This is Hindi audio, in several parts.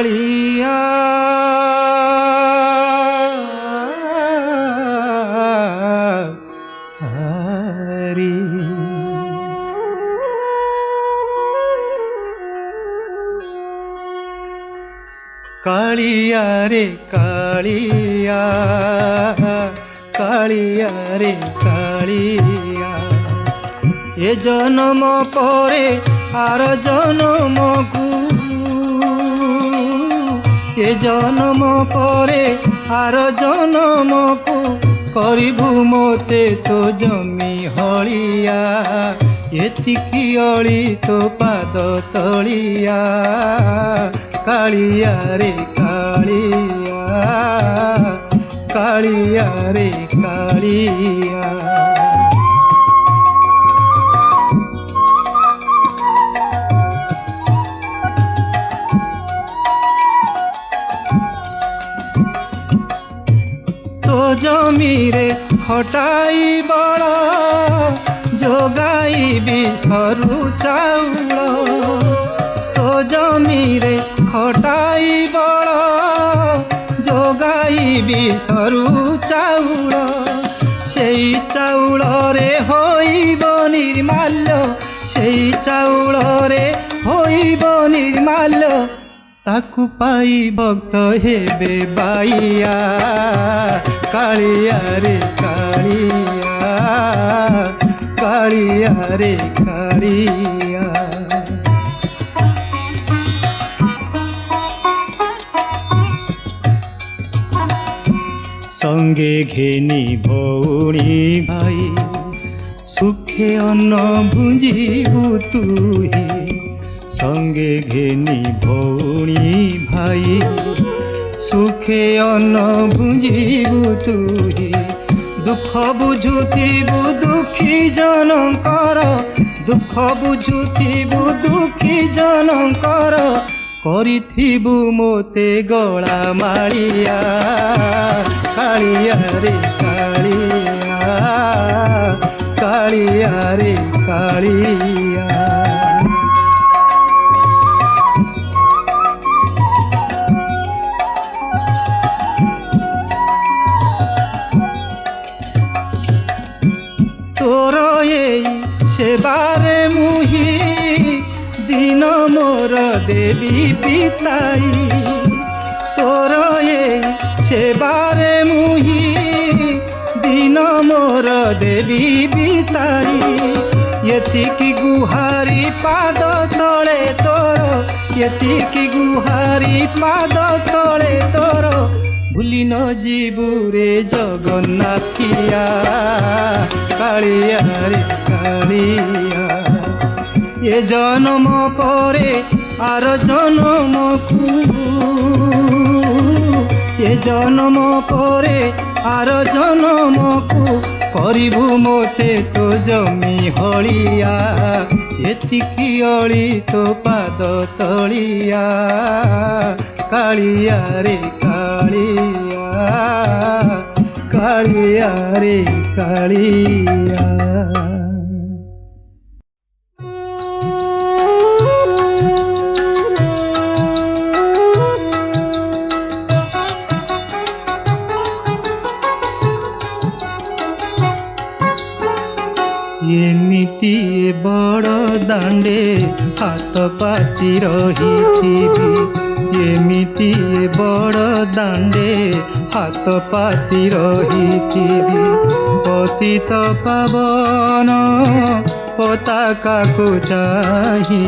कालिया हरी कालिया रे कालिया कालिया रे कालिया ए जन्म परे आर जन्म को ए जन्म परे आर जन्म को करिबु मोते तो जमी हलिया एतिकी अली तो पाद तलिया कालिया रे कालिया कालिया रे कालिया तो जमीरे खटाई बड़ा जोगाई सरू चाउल तो जमीरे खटाई बड़ा जोगाई सरू चाउल सेई चाउल रे होइब निर्माल्य सेई चाउल रे होइब निर्माल्य ताकू पाई भक्त हेबे बाइया कालिया रे कालिया कालिया रे कालिया संगे घेनी भौणी भाई सुखे अन्न भुंजीबु तुही संगे घेनी भौणी भाई सुखे अन्न भुंजीबु तुही दुख बुझुथिबु दुखी जनकर दुख बुझुथिबु दुखी जनकर करिथिबु मोते गला मालिया कालिया रे कालिया कालिया रे कालिया तोर सेबारे मुही दिन मोर देवी पिताई तोर सेबारे मुही दिन मोर देवी पिताई यतिकी गुहारी पाद तले तोर यतिकी गुहारी पाद तले तोर भूली न जीबू रे जगन्नाथिया कालिया रे कालिया ये जन्म परे आर जन्म को ये जन्म परे आर जन्म को करिबु मोते तो जमी हलिया एतिकी अली तो पाद तलिया कालिया रे कालिया कालिया रे कालिया एमिति बड़ दांडे हाथ पाती रही एमिति बड़ दांडे हाथ पाती रही पतित पावन पताका को चाही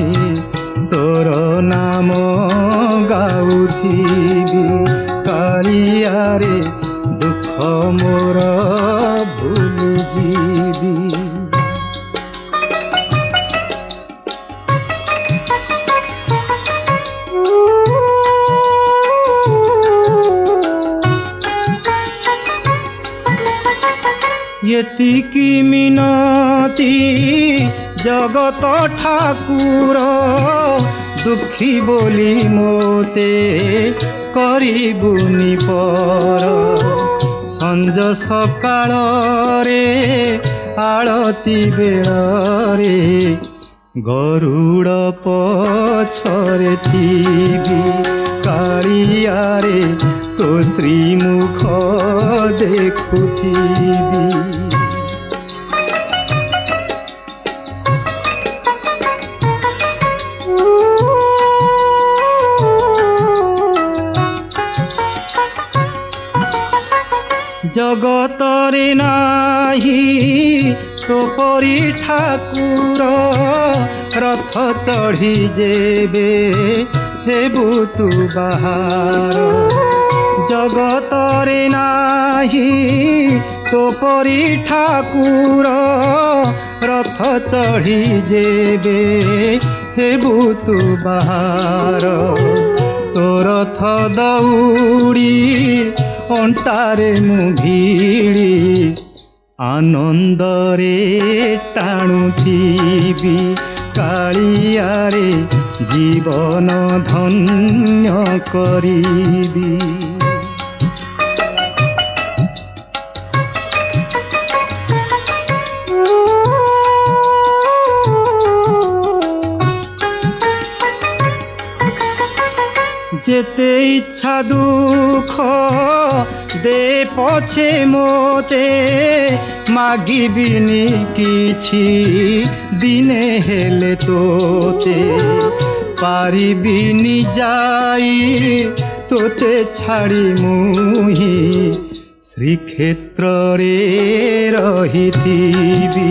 तोर नाम गाउथिबी कालिया रे दुख मोर भूली जीवी यतिकी मिनती जगत ठाकुर दुखी बोली मोते करिबुनि पर संज सकाळ रे आळती बेळ रे गरुड़ पछरे थीबी ଶ୍ରୀମୁଖ ଦେଖୁଥିବି। জগতরে নাহি তো পরি ঠাকুর, রথ চढ़ी যেবে হেবু তু বাহার। জগতরে নাহি তো পরি ঠাকুর, রথ চढ़ी যেবে হেবু তু বাহার। তো রথ দৌড়ি অন্টারে মু ভিড়ি, আনন্দরে টাণুথিবি কাଳିଆରେ জীবন ধন্য করিবি। যেতে ইচ্ছা দুঃখ দে পছে মোতে, মাগিবিনি কিছু দিনে হেলে তোতে। পারিবিনি যাই তোতে ছাড়ি মুহি, শ্রীক্ষেত্রে রহিথিবি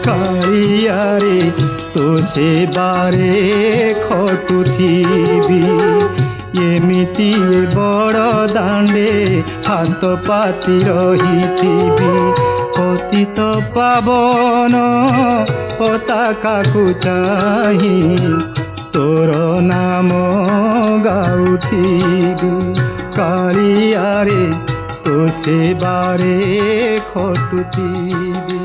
কাଳିଆରେ তো সেবারে খটুথিবি। এমিতি বড় দাণ্ডে হাত পাতি রহিথিবি, পতিত পাবন পতাকাকু চাহি তোর নাম গাউথিবি কাଳିଆରେ তো সেবারে খটুথিবি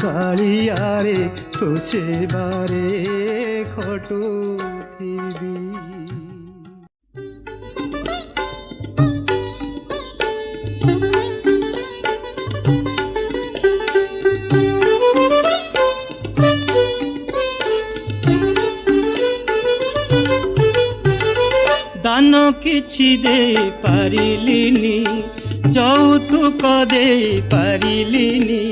কাଳିଆରେ তো সেবারে খটুথিবি। দান କିଛି ଦେଇ ପାରିଲିନି, ଯୌତୁକ ଦେଇ ପାରିଲିନି,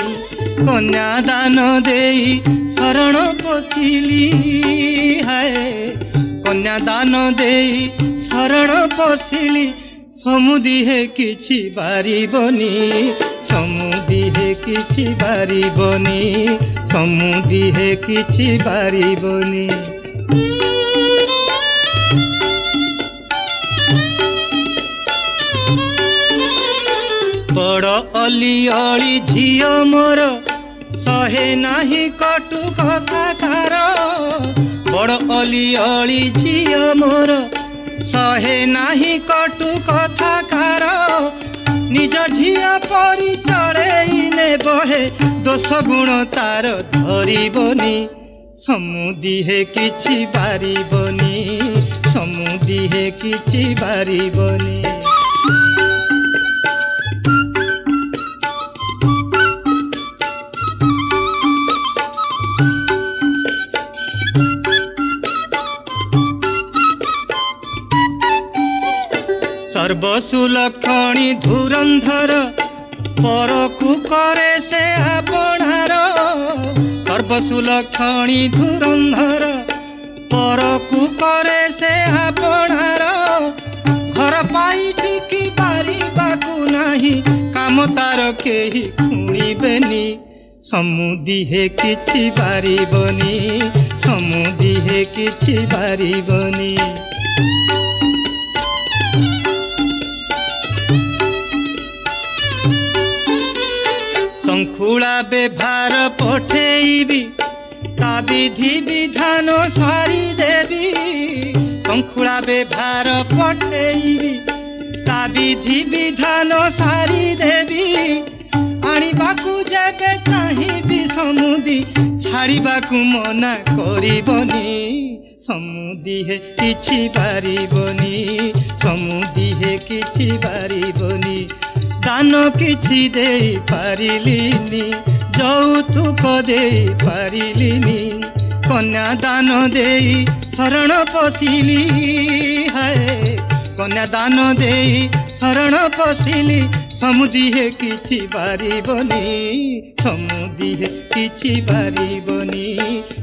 କନ୍ୟା ଦାନ ଦେଇ ଶରଣ ପଶିଲି। ହାୟ କନ୍ୟା ଦାନ ଦେଇ ଶରଣ ପଶିଲି, ସମୁଦିହେ କିଛି ବାରିବନି, ସମୁଦିହେ କିଛି ବାରିବନି, ସମୁଦିହେ କିଛି ବାରିବନି। ବଡ଼ ଅଲିଅଳି ଝିଅ ମୋର ସହେ ନାହିଁ କଟୁ କଥା କାର। ବଡ଼ ଅଲିଅଳି ଝିଅ ମୋର ସହେ ନାହିଁ କଟୁ କଥା କାର। ନିଜ ଝିଅ ପରି ଚଳେଇ ନେବହେ, ଦୋଷ ଗୁଣ ତାର ଧରିବନି, ସମୁଦିହେ କିଛି ବାରିବନି, ସମୁଦିହେ କିଛି ବାରିବନି। সর্বসুলক্ষণী ধুরন্ধর, পরকু করে সে আপনার। সর্বসুলক্ষণী ধুরন্ধর, পরকু করে সে আপনার। ঘর পাই টিকি পারিবাকু নাহি, কাম তার কেহি খুঁড়িবেনি, সমুদিহে কিছু বারিবনি, সমুদিহে কিছু বারিবনি। ଶଙ୍ଖୁଳା ବ୍ୟବହାର ପଠେଇବି, ତା ବିଧି ବିଧାନ ସାରିଦେବି। ଶଙ୍ଖୁଳା ବ୍ୟବହାର ପଠେଇବି, ତା ବିଧି ବିଧାନ ସାରିଦେବି। ଆଣିବାକୁ ଯେବେ ଚାହିଁବି ସମୁଦି, ଛାଡ଼ିବାକୁ ମନା କରିବନି, ସମୁଦିହେ କିଛି ବାରିବନି, ସମୁଦିହେ କିଛି ବାରିବନି। ଦାନ କିଛି ଦେଇ ପାରିଲିନି, ଯୌତୁକ ଦେଇ ପାରିଲିନି, କନ୍ୟା ଦାନ ଦେଇ ଶରଣ ପଶିଲି। ହାୟ କନ୍ୟା ଦାନ ଦେଇ शरण पशिली समुदिहे किछि बारिबनी समुदिहे किछि बारिबनी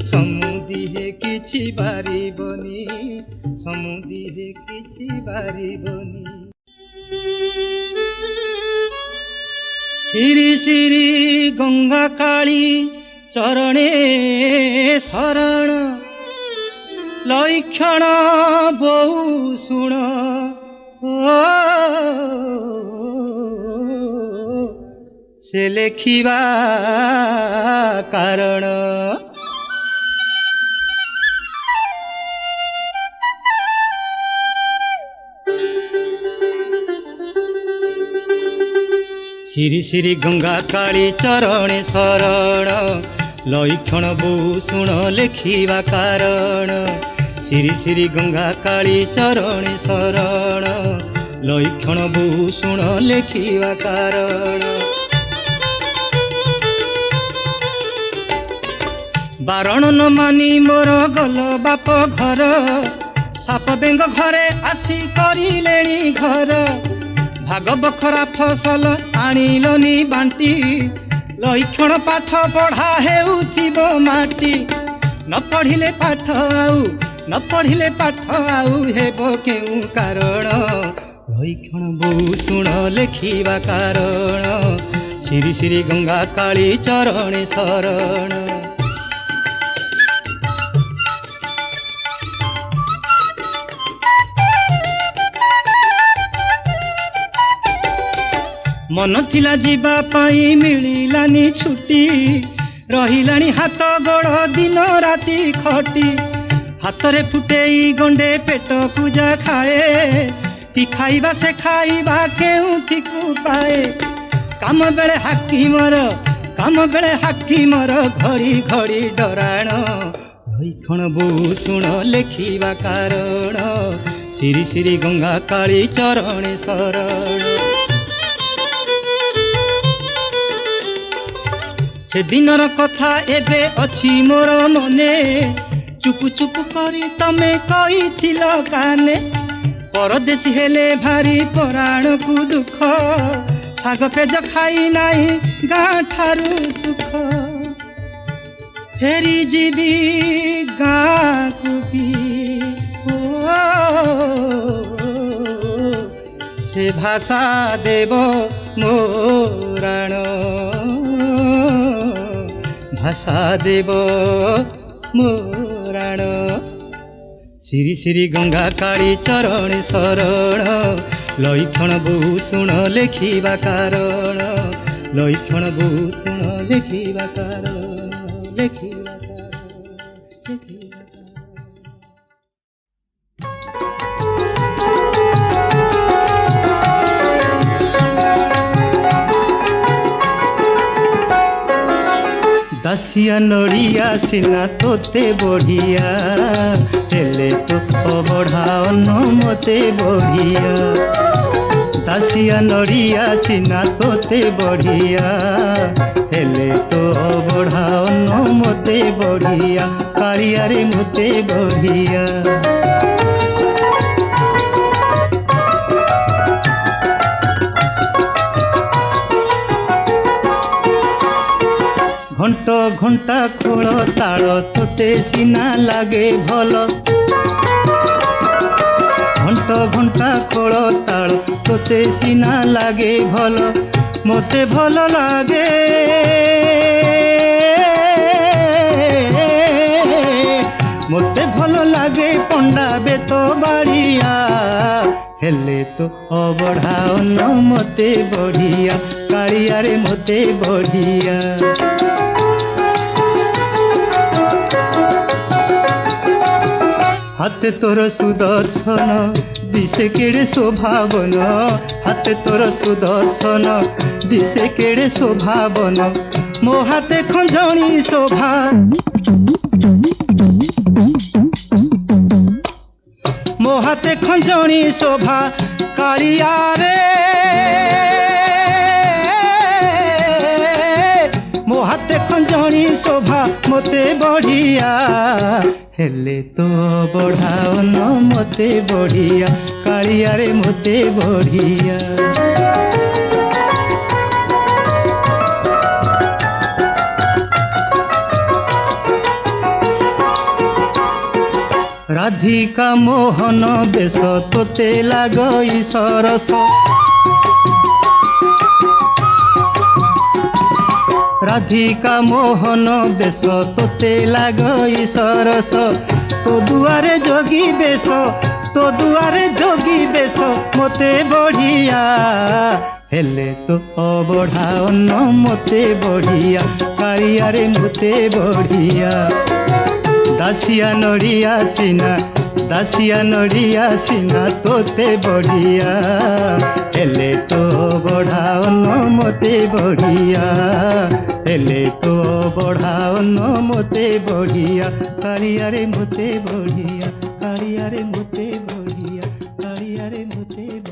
समुदिहे किछि बारिबनी समुदिहे किछि बारिबनी। श्री श्री गंगा काली चरणे शरण लक्षण बहु शुण से लेखिबा कारण। श्री श्री गंगा काली चरणे शरण लक्षण बहु शुण लेखिबा कारण। श्री श्री गंगा काली चरणे शरण लक्षण बहु शुण लेखिबा कारण। बारण न मानी मोर गल बाप घर साप बेंग घरे आसी करिलेणी घर। भाग बखरा फसल आनिलनी बांटी लक्षण पाठ पढ़ा हेउथिबो माटी। न पढ़िले पाठ आउ न पढ़िले पाठ आउ हेबो केउ कारण लक्षण बहु शुण लेखिबा कारण। श्री श्री गंगा काली चरणे शरण। मन थिला जीवा पाई मिलिलानी छुट्टी रहिलानी हाथ गोड़ दिन राति खटी। हाथरे फुटेई गंडे पेट पूजा खाए कि खाइबा से खाइबा केउथिकु पाए। काम बेले हाकिमर घड़ी घड़ी डराण लक्षण बहु शुण लेखिबा कारण। श्री श्री गंगा काली चरणे शरण। से दिनर कथा एबे अछि मोर मने चुप चुप करी तमे कहिथिल काने। परदेशी हेले भारी पराण को दुख साग पेज खाई नाही गाँ ठारू सुख। फेरी जीवी गाँ को भी से भाषा देव मोराण भाषा देव मोराण। श्री श्री गंगा काली चरण शरण लक्षण बहु शुण लेखिबा कारण। लक्षण बहु शुण लेखिबा कारण लेखिबा कारण लेखिबा दासिया नड़िया सिना तोते बढ़िया हेले तो अबढ़ा अन्न मते बढ़िया। दासिया नड़िया सिना तोते बढ़िया हेले तो अबढ़ा अन्न मते बढ़िया। कालिया रे मते बढ़िया। घंट घंटा खोल ताल तोते सीना लागे भल। घंट घंटा खोल ताल तोते सीना लागे भल। मोते भल लागे मोते भल लागे पंडा बेत बाड़िया हेले तो अबढ़ा अन्न मते बढ़िया। कालिया रे मते बढ़िया। हाथे तोर सुदर्शन दिसे केड़े शोभावन। हाथे तोर सुदर्शन दिसे केड़े शोभावन। मो हाथे खंजणी शोभा मो हाथे खंजणी शोभा। कालिया रे मो हाथे खंजणी शोभा मते बढ़िया हेले तो बढ़ाओ न मते बढ़िया। कालिया रे मोते बढ़िया। राधिका मोहन बेश तोते लागई सरस, राधिका मोहन बेश तोते लागई सरस, तो दुआरे जोगी बेश, तो दुआरे जोगी बेश मोते बढ़िया, हेले तो अबढ़ा अन्न मोते बढ़िया, कालिया रे मोते बढ़िया। दासिया नड़िया सीना, दासिया नड़िया सीना तोते बढ़िया, हेले तो बढ़ा अन्न मोते बढ़िया, हेले तो बढ़ा अन्न मोते बढ़िया, कालिया रे मोते बढ़िया, कालिया रे मोते बढ़िया, कालिया रे मोते बढ़िया।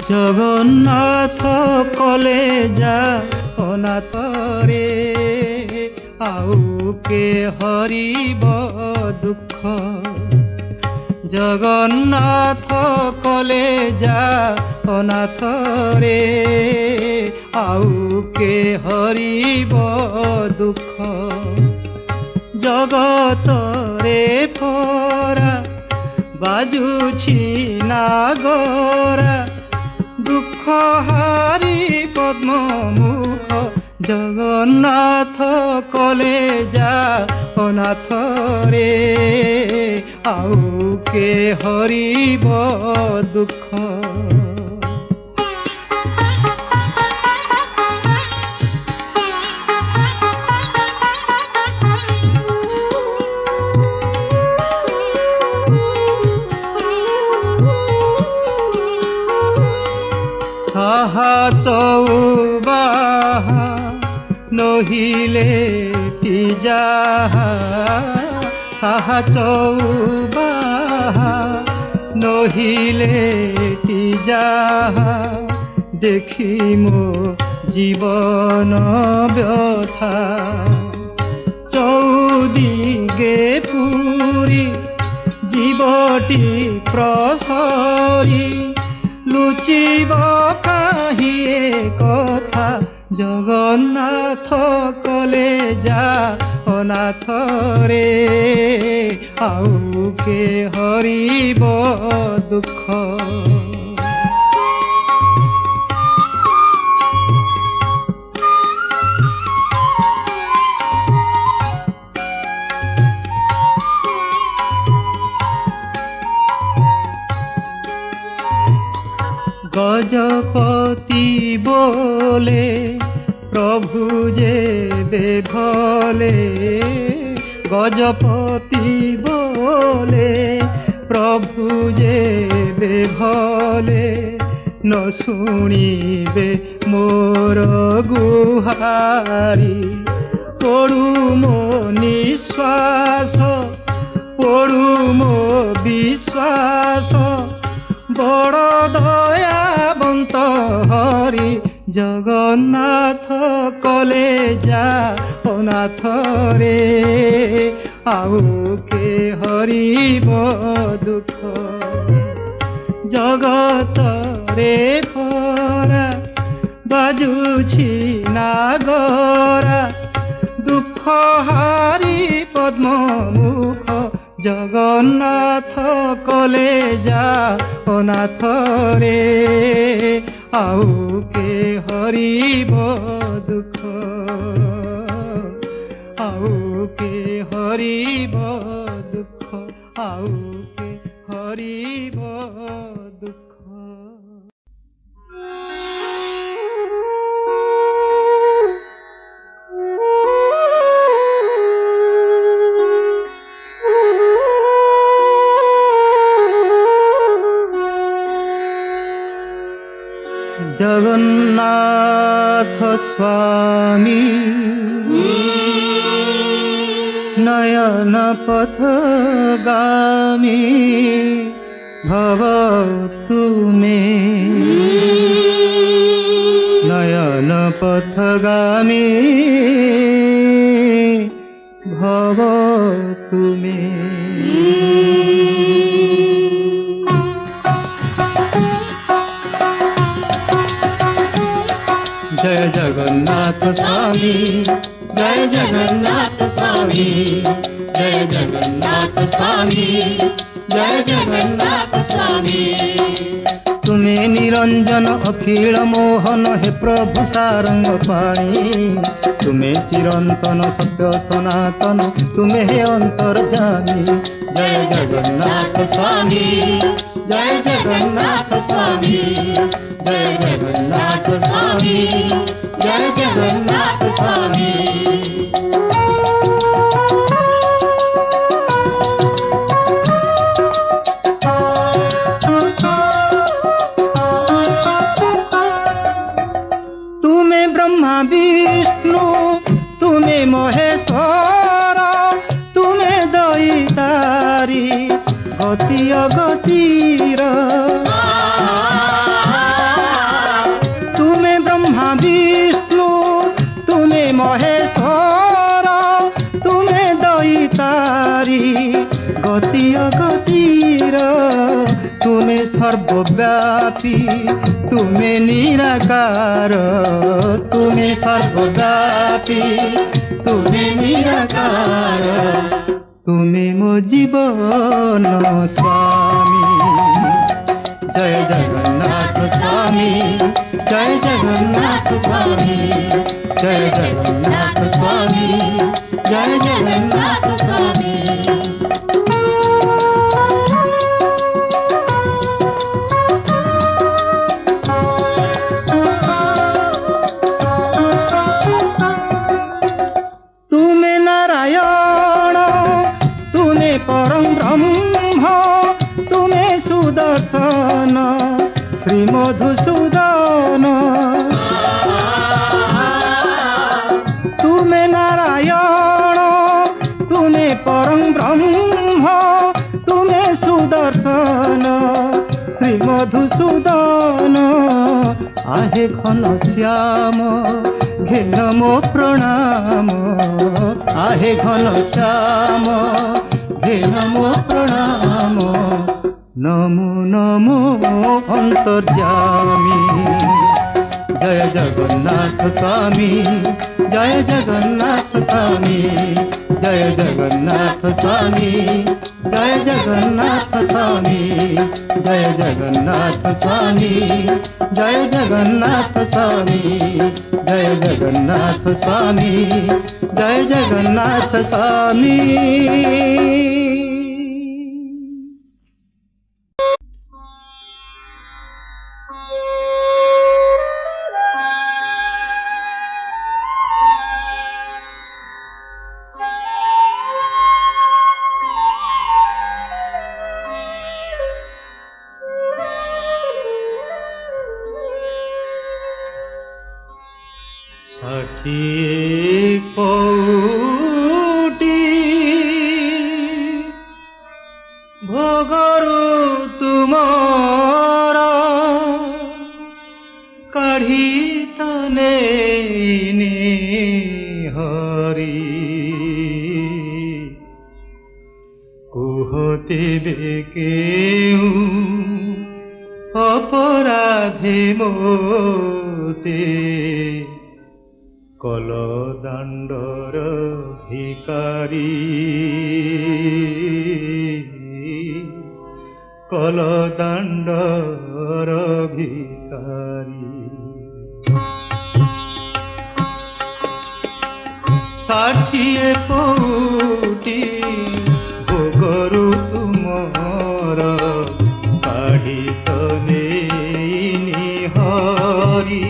जगन्नाथ कलेजा अनाथ रे, आउ के हरिब दुख, जगन्नाथ कलेजा अनाथ रे, आउ के हरिब दुख, जगत रे फरा बाजुछि नागरा, दुख हारी पद्म मुख, जगन्नाथ कलेजा अनाथ रे, आउ के हरिब दुख। साहा चौबाहा नहिले टिजाहा, साहा चौबाहा नहिले टिजाहा, देखी मो जीवन व्यथा, चौदिगे पूरी जीवटी प्रसरी, लुचिब काहिए कथा, जगन्नाथ कलेजा अनाथ रे, आउ के हरिब दुख। गजपति बोले प्रभु जे बेभले, गजपति बोले प्रभु जे बेभले, न शुणिबे मोर गुहारी, पड़ू मो निश्वास, पड़ू मो विश्वास, बड़ दयाबंत हरि, जगन्नाथ कलेजा अनाथ रे, आउ के हरिब दुख, जगत रे फरा बाजुछि नागरा, दुख हारी पद्म मुख, जगन्नाथ कलेजा अनाथ रे, आउ के हरिब दुख, आउ के हरिब दुख, आउ के हरिब दुख। जगन्नाथ स्वामी नयन पथगामी भव तुमे नयन पथगामी भव तुमे। जय जगन्नाथ स्वामी जय जगन्नाथ स्वामी जय जगन्नाथ स्वामी जय जगन्नाथ स्वामी। तुम्हें निरंजन अखिल मोहन हे प्रभु सारंग पाणी तुम्हें चिरंतन सत्य सनातन तुम्हें हे अंतर्जामी। जय जगन्नाथ स्वामी जय जगन्नाथ स्वामी जय जगन्नाथ स्वामी जय जगन्नाथ स्वामी। तुम्हें ब्रह्मा विष्णु तुम्हें महेश्वर तुम्हें दैतारी गति अगतिर तुम्हें ब्रह्मा विष्णु तुम्हें महेश्वर तुम्हें दैतारी गति अगतिर तुम्हें सर्वव्यापी तुम्हें निराकार तुम्हें सर्वव्यापी तुम्हें निराकार तुम्हें मो जीवन स्वामी। जय जगन्नाथ स्वामी जय जगन्नाथ स्वामी जय जगन्नाथ स्वामी जय जगन्नाथ स्वामी। तुम्हें नारायण तुम्हें परम ब्रह्म तुम्हें सुदर्शन श्री मधुसूदन तुम्हें नारायण तुम्हें परम ब्रह्म तुम्हें सुदर्शन श्री मधुसूदन आहे घन श्याम घेन मो प्रणाम आहे घन श्याम घेन मो प्रणाम नमो नमो अंतर्यामी। जय जगन्नाथ स्वामी जय जगन्नाथ स्वामी जय जगन्नाथ स्वामी जय जगन्नाथ स्वामी जय जगन्नाथ स्वामी जय जगन्नाथ स्वामी जय जगन्नाथ स्वामी जय जगन्नाथ स्वामी। षाठिए पौटी भोगरु तुमर काढ़ी तने हरि कुहते बेकेऊ अपराधे मोते कल दांडर भिकारी कल दांडर भिकारी। षाठिए पौटी भोगरु तुमर काढ़ी तने हरि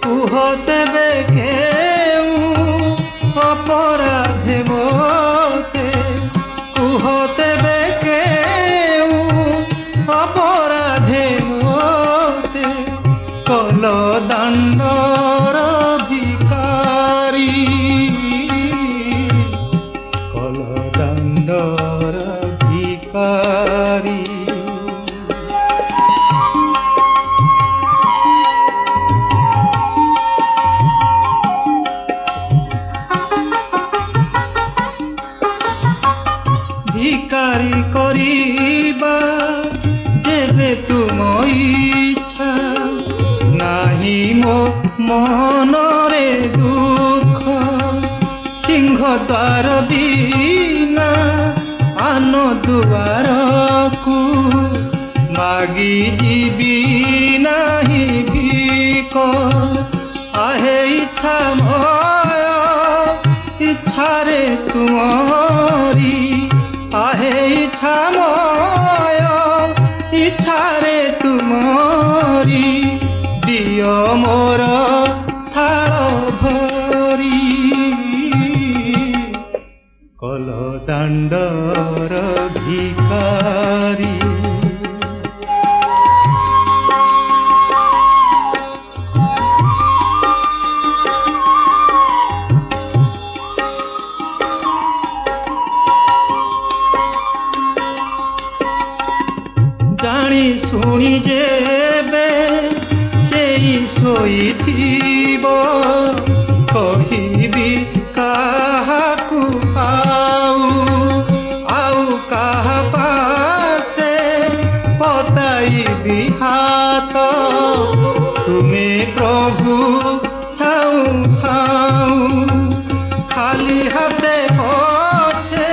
कुहते बेकेऊ अपराधे मोते कुहते बेकेऊ अपराधे मोते कल दांडर द्वार बिना आन दुआर को मागी जीवी नाही भीख आहे इच्छा मय इच्छारे तुमरी आहे इच्छा मय इच्छारे तुमरी दियो मोर थाल भरी कल दांडर भिकारी जानी सुनी जेबे चेई सोईथिब कहिबी काहाकू आउ काहा पासे पताइबी हाथ तुमे प्रभु थाऊ थाऊ खाली हाथे पछे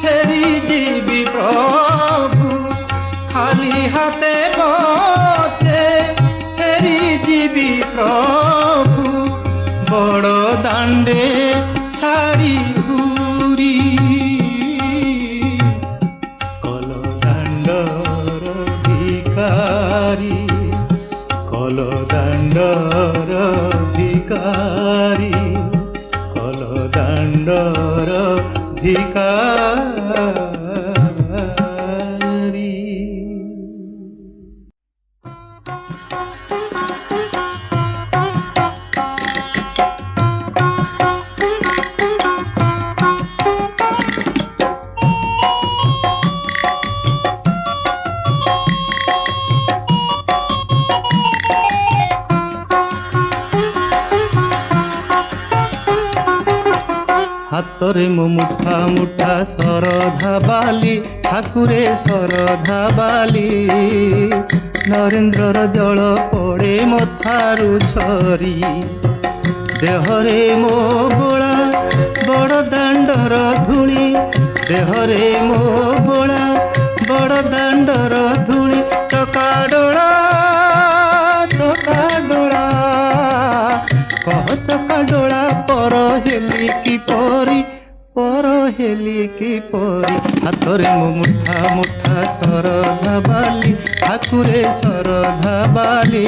फेरी जीवी प्रभु खाली हाथे पछे फेरी जीवी प्रभु बड़ दांडे छाड़ी हुरी कल दांडर भिकारी कल दांडर भिकारी कल दांडर भिकारी हातरे मो मुठा मुठा सरधा बाली ठाकुरे सरधा बाली नरेन्द्रर जल पड़े मथारु झरी देहरे मो बोला बड़ दांडर धूली देहरे मो बोला बड़ दांडर धूली चकाडोला चकाडोला कह चकाडोला पर हेली की परी पर हेली की परी हाथरे मो मुठा मुठा सरधा बाली ठाकुरे सरधा बाली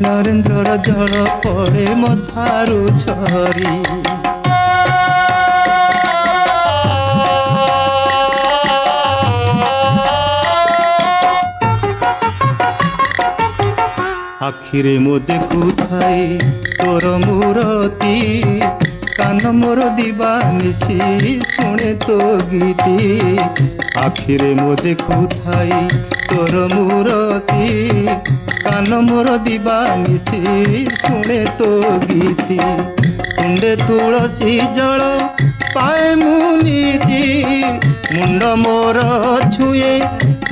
नरेन्द्रर जल पड़े मथारु झरी आखिरे मो देखु थाई तोर मूरती कान मोर दिवानिसी शुणे तो गीती आखिरे मो देखु थाई तोर मूरती कान मोर दिवानिसी शुणे तो गीती कुंडे तुलसी जल पाए मुनीति मुंड मोर छुए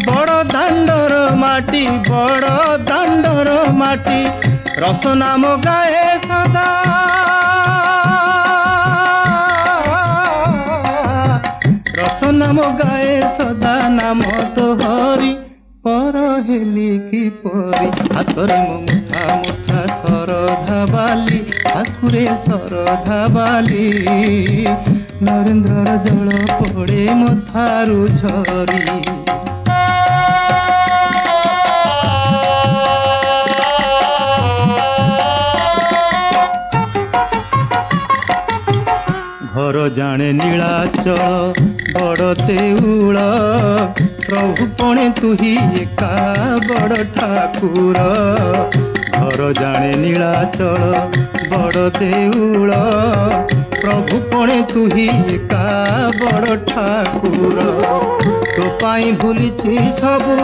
बड़ दांडर माटी बड़ दांडर माटी रस नाम गाए सदा रस नाम गाए सदा नाम तो हरि पर हेली की परी हाथरे मो मुठा मुठा सरधा बाली ठाकुरे सरधा बाली नरेन्द्रर जल पड़े मथारु झरी घर जाने नीलाचल बड़ देउल प्रभु पणे तुही एका बड़ ठाकुर घर जाने नीलाचल बड़ देउल प्रभु पणे तुही एका बड़ ठाकुर तो पाई भूलिछि सबु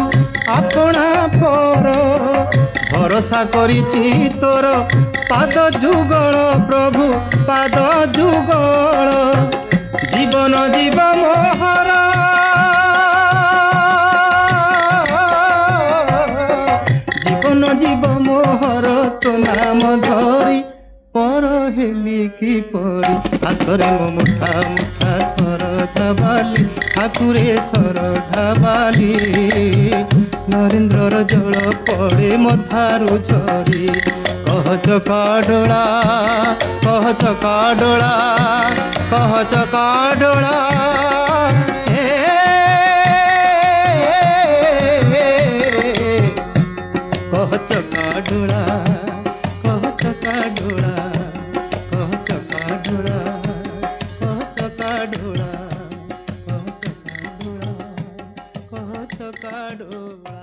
आपणा पर भरोसा करिछि तोर पाद जुगल प्रभु पाद जुगल जीवन जीव मोहर जीवन जीव मोहर तो नाम धरी पर हेली की परी हातरे मो मुठा मुठा सरधा बाली ठाकुरे सरधा बाली नरेन्द्रर जल पड़े मधारू झरी कह चका डोला कह चका डोला कह चका डोला कह चका डोला कह चका डोला कह चका डोला कह चका डोला कह चका डोला कह चका डोला।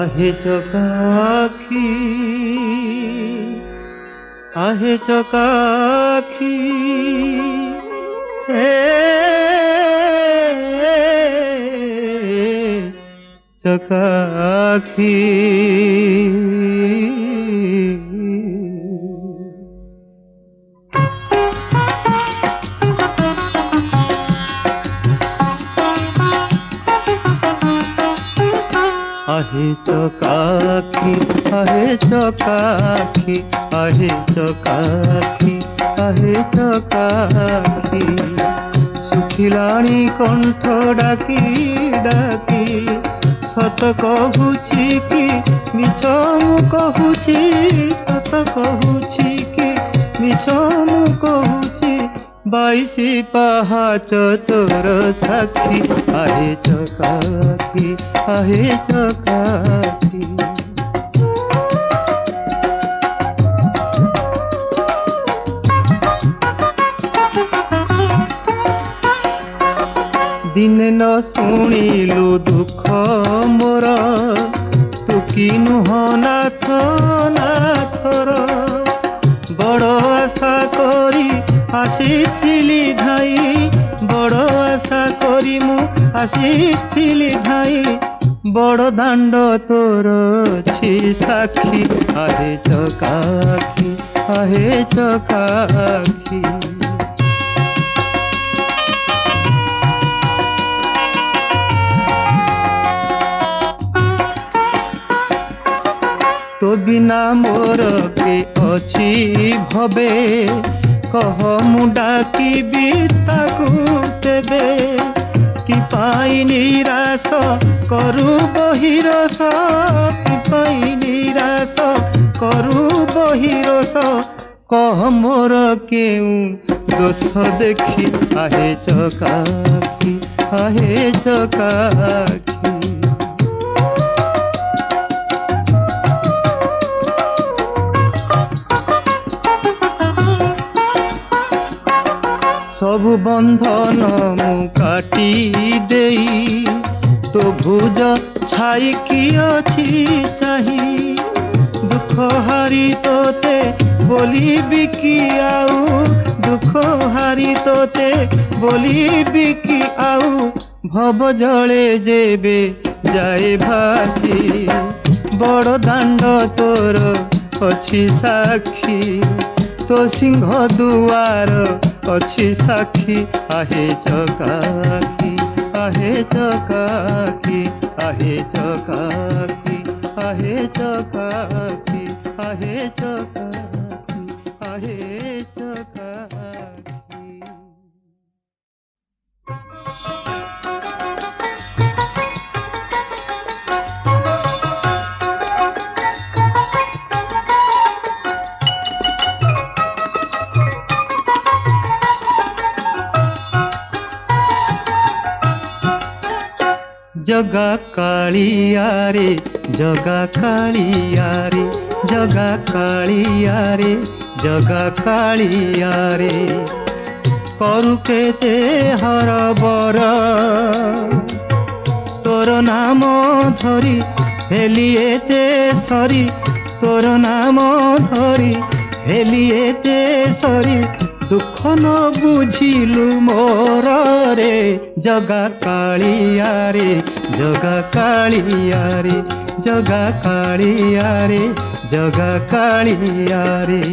आहे चकाखी आहे चकाखी हे चकाखी आहे चकाखी आहे चकाखी आहे चकाखी आहे चकाखी सुखिलाणी कंठ डाकी डाकी सत कहूची कि मिछ मु कहूची सत कहूची कि मिछ मु कहूची 22 पहाच तोर साक्षी आहे चकाखी आहे चकाखी। दिने न शुणिलु दुख मोर तू कि नुह नाथ नाथर बड़ आशा करी आसीथिली धाई बड़ आशा करी मु आसीथिली धाई बड़ दांड तोर छी साक्षी आहे चकाखी आहे चकाखी। तो बिना मोर के अछि भवे कह मु डाकिबी ताकू तेबे कि पाई निराश करू बहिरस कि पाई निराश करू बहिरस कह मोर केउ दोष देखी आहे चकाखी आहे चकाखी। सबु बंधन मु काटी देई तो भुज छाई की अछि चाही दुख हारी तोते बोली बिकी आऊ दुख हारी तोते बोली बिकी आऊ भव जले जेबे जाए भासी बड़ दांड तोर अछि साक्षी तो सिंह दुआर अछि साक्षी आहे चकाखी आहे चकाखी आहे चकाखी आहे चकाखी आहे चकाखी आहे चकाखी। जगा कालिया रे जगा कालिया रे जगा कालिया रे जगा कालिया रे करू केते हरबर तोर नाम धरी हेलिएते सरी तोर नाम धरी हेलिएते सरी दुख न बुझिलु मोर रे जगा कालिया रे जगा कालिया रे जगा कालिया रे जगा कालिया रे।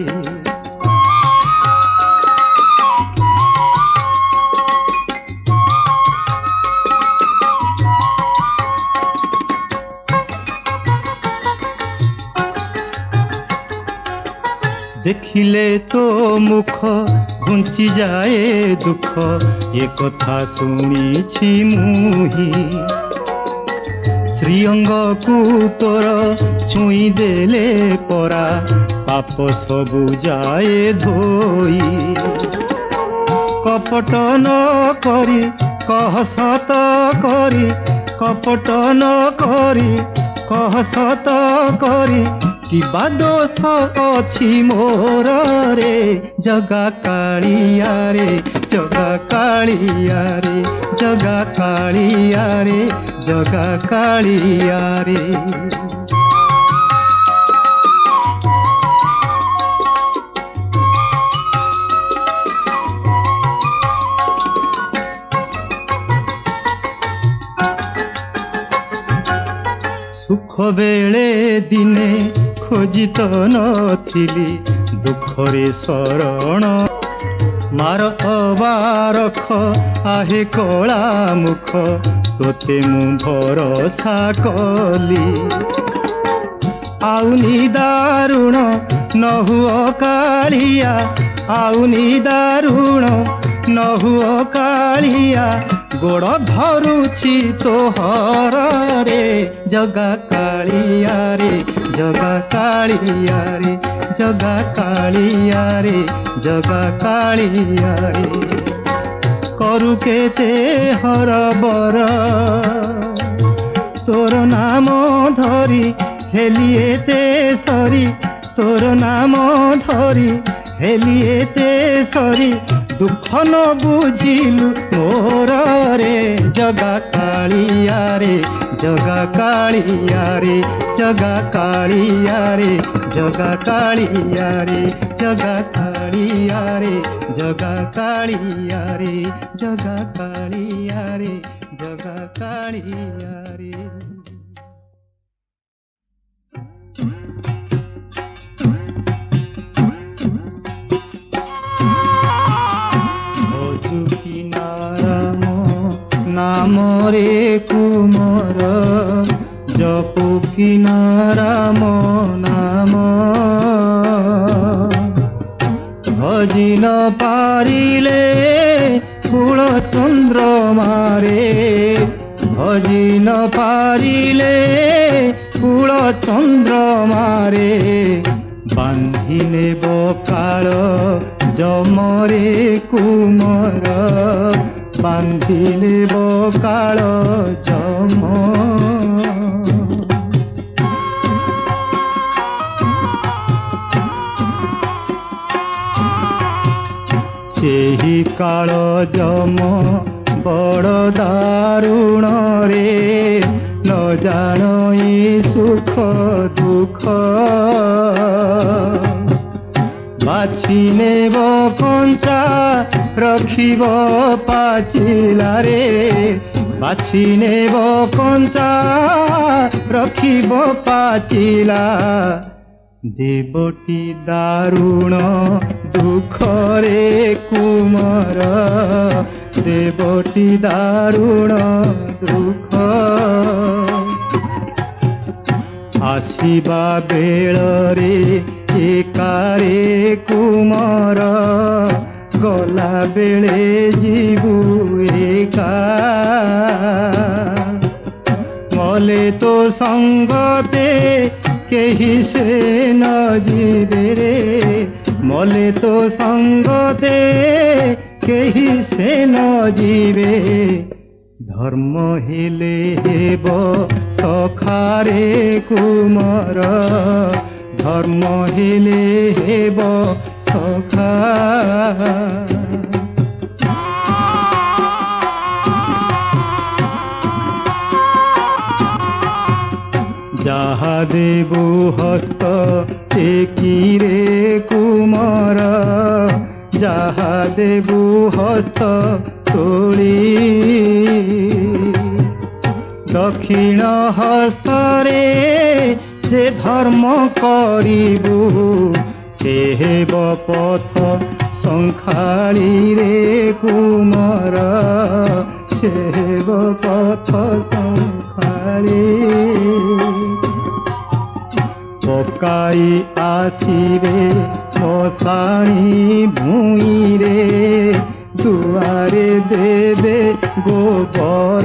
देखिले तो मुख घुंची जाए दुख ये कथा शुणी मुही श्रीअंग को तोर छुई देले परा पाप सबु जाए धोई कपट न करी कह सत करी कपट न करी कह सत करी किबा दोष अछि मोर रे जगा कालिया रे जगा कालिया रे जगा कालिया रे जगा कालिया रे। सुख बेले दिने खोजी तो नथिली दुखरे शरण मार अबारख आहे कला मुख तोते मु भरोसा कली आउनी दारुण न हुओ कालिया आउनी दारुण न हुओ कालिया गोड़ धरुछि तोहर रे जगा कालिया रे जगा कालिया रे जगा कालिया रे जगा कालिया रे। करु केते हरबर तोर नाम धरी हेलिएते सरी तोर नाम धरी हेलिएते सरी दुख न बुझिलु मोर रे जगा कालिया रे जगा कालिया रे जगा कालिया रे जगा कालिया रे जगा कालिया रे जगा कालिया रे जगा कालिया रे जगा कालिया रे। नाम रे कुमर जपु किना राम नाम भजी न पारिले फूल चंद्रमारे भजी न पारिले फूल चंद्रमारे बांधिले बकाल जमरे कुमर बांधिले बकाल जम सेही काल जम बड़ दारुण रे न जानी सुख दुख बाछि नेब कंचा रखिब पाचिला रे बाछि नेब कंचा रखिब पाचिला देवटी दारुण दुख रे कुमर देवटी दारुण दुख आसिबा बेल रे एकारे कुमर गला बेले जीवु एका मले तो संगते केही से न जीवे रे मले तो संगते केही से न जीवे धर्म हेले हेब सखारे कुमर धर्म हेले हेब सखा जहा देबु हस्त एकीरे कुमर जहा देबु हस्त तोली দক্ষিণ হস্তরে যে ধর্ম করিবু সে হেব পথ সংখালী রে কুমার সে হেব পথ সংখালী পকাই আসিবে মশাণী ভূইঁরে দুয়ারে দেবে গোবর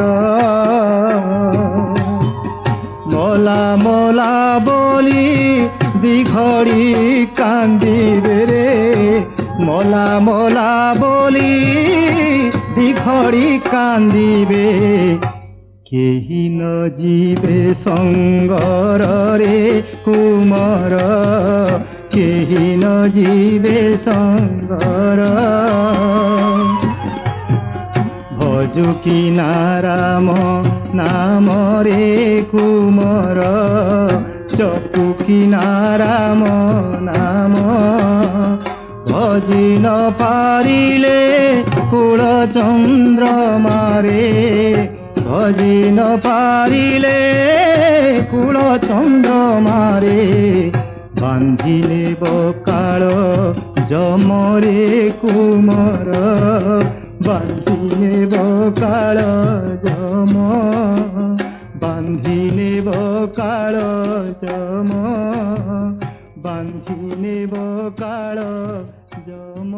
মলা মলা বলি দিঘড়ি কান্দিবে রে মলা মলা বলি দিঘড়ি কান্দিবে কেহি ন ଯିବେ ସଙ୍ଗରରେ କୁମାର କେହି ନ ଯିବେ ସଙ୍ଗର ଭଜୁ କି ନାରାମ ନାମରେ କୁମାର ଚପୁ କି ନାରାମ ନାମ ଭଜି ନ ପାରିଲେ କୁଳ ଚନ୍ଦ୍ରମାରେ ভজি ন পারিলে কুল চন্দ্রমারে বান্ধিলে বকাল জমরে কুমার বান্ধিলে বকাল জম বান্ধিলে বকাল জম বান্ধিলে বকাল জম